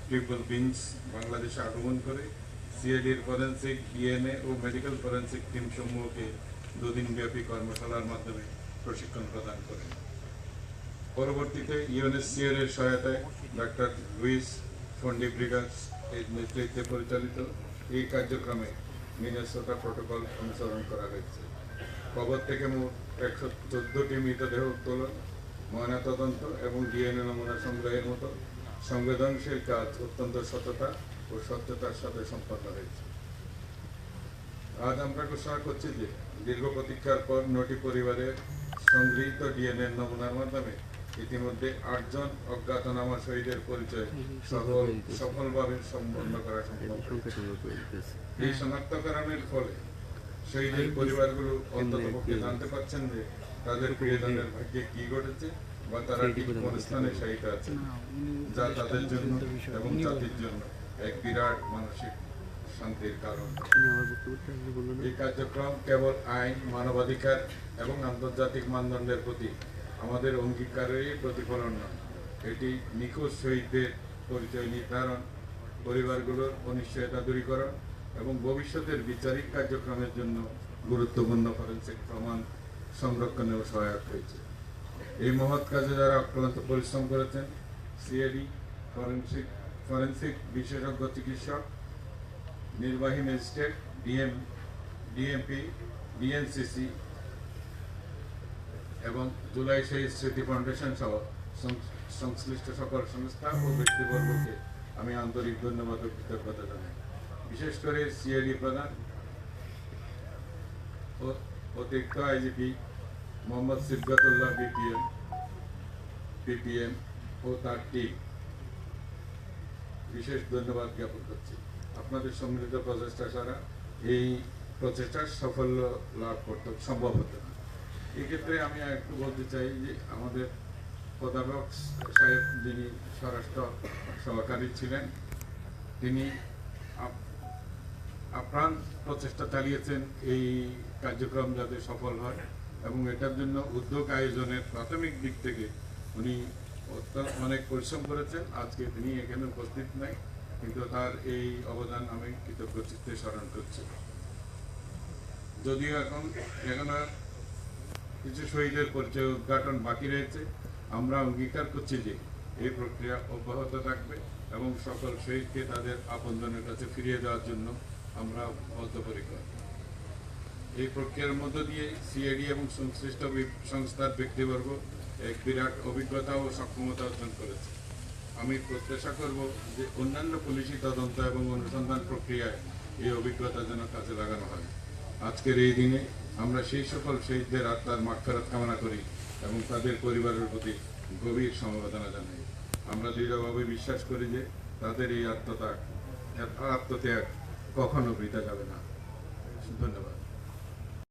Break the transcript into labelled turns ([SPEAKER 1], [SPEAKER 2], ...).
[SPEAKER 1] Triple binge বাংলাদেশে আগমন করে সিআইডির ফরেন্সিক, ডিএনএ ও মেডিকেল ফরেন্সিক টিম সমূহকে দুদিনব্যাপী কর্মশালার মাধ্যমে প্রশিক্ষণ প্রদান করেন। পরবর্তীতে ইউএনএসসিআর এর সহায়তায় ডাক্তার লুইস ফন্ডিব্রিগাস এর নেতৃত্বে পরিচালিত এই কার্যক্রমে মিনেসোটা প্রোটোকল অনুসরণ করা হয়েছে। কবর থেকে মোট 114টি মৃতদেহ উত্তোলন, ময়নাতদন্ত এবং ডিএনএ নমুনা সংগ্রহের মতো সংবেদনশীল কাজ অত্যন্ত সততা ও স্বচ্ছতার সাথে সম্পন্ন হয়েছে। আজ আমরা ঘোষণা করছি যে দীর্ঘ প্রতীক্ষার পর 9টি পরিবারের সংগৃহীত ডিএনএ নমুনার মাধ্যমে ইতিমধ্যে 8 জন অজ্ঞাতনামা শহীদের পরিচয় সফলভাবে সম্পন্ন করা সম্ভব। এই শনাক্তকরণের ফলে শহীদের পরিবারগুলো অন্ততপক্ষে জানতে পারছেন যে তাদের প্রিয়জনের ভাগ্যে কি ঘটেছে বা তারা ঠিক কোন স্থানে শহীদ আছে, যা তাদের জন্য এবং জাতির জন্য এক বিরাট মানসিক শান্তির কারণ। এই কার্যক্রম কেবল আইন, মানবাধিকার এবং আন্তর্জাতিক মানদণ্ডের প্রতি আমাদের অঙ্গীকারেরই প্রতিফলন নয়, এটি নিখোঁজ শহীদদের পরিচয় নির্ধারণ, পরিবারগুলোর অনিশ্চয়তা দূরীকরণ এবং ভবিষ্যতের বিচারিক কার্যক্রমের জন্য গুরুত্বপূর্ণ ফরেন্সিক প্রমাণ সংরক্ষণেও সহায়ক হয়েছে। এই মহৎ কাজে যারা অক্লান্ত পরিশ্রম করেছেন, সিআইডি, ফরেন্সিক বিশেষজ্ঞ চিকিৎসক, নির্বাহী ম্যাজিস্ট্রেট, ডিএমপি, ডিএনসিসি এবং জুলাই শহীদ স্মৃতি ফাউন্ডেশন সহ সংশ্লিষ্ট সকল সংস্থা ও ব্যক্তিবর্গকে আমি আন্তরিক ধন্যবাদ ও কৃতজ্ঞতা জানাই। বিশেষ করে সিআইডি প্রধান ও অতিরিক্ত আইজিপি মোহাম্মদ সিবগাতুল্লাহ পিপিএম ও তার টিম বিশেষ ধন্যবাদ জ্ঞাপন করছি। আপনাদের সম্মিলিত প্রচেষ্টা ছাড়া এই প্রচেষ্টার সাফল্য লাভ করতে সম্ভব হতো না। এক্ষেত্রে আমি একটু বলতে চাই যে আমাদের প্রধানক সাহেব, যিনি স্বরাষ্ট্র সহকারী ছিলেন, তিনি আপ্রাণ প্রচেষ্টা চালিয়েছেন এই কার্যক্রম যাতে সফল হয় এবং এটার জন্য উদ্যোগ আয়োজনের প্রাথমিক দিক থেকে উনি অনেক পরিশ্রম করেছেন। আজকে তিনি এখানে উপস্থিত নাই, কিন্তু তার এই অবদান আমি কৃতজ্ঞ চিত্তে স্মরণ করছি। যদিও এখন কিছু শহীদের পরিচয় উদ্ঘাটন বাকি রয়েছে, আমরা অঙ্গীকার করছি যে এই প্রক্রিয়া অব্যাহত থাকবে এবং সকল শহীদকে তাদের আপনজনের কাছে ফিরিয়ে দেওয়ার জন্য আমরা বদ্ধপরিকর। এই প্রক্রিয়ার মধ্য দিয়ে সিআইডি এবং সংশ্লিষ্ট সংস্থার ব্যক্তিবর্গ এক বিরাট অভিজ্ঞতা ও সক্ষমতা অর্জন করেছে। আমি প্রত্যাশা করব যে অন্যান্য পুলিশি তদন্ত এবং অনুসন্ধান প্রক্রিয়ায় এই অভিজ্ঞতা যেন কাজে লাগানো হয়। আজকের এই দিনে আমরা সেই সকল শহীদদের আত্মার মাগফিরাত কামনা করি এবং তাদের পরিবারের প্রতি গভীর সমবেদনা জানাই। আমরা দৃঢ়ভাবে বিশ্বাস করি যে তাদের এই আত্মত্যাগ কখনো বৃথা যাবে না। ধন্যবাদ।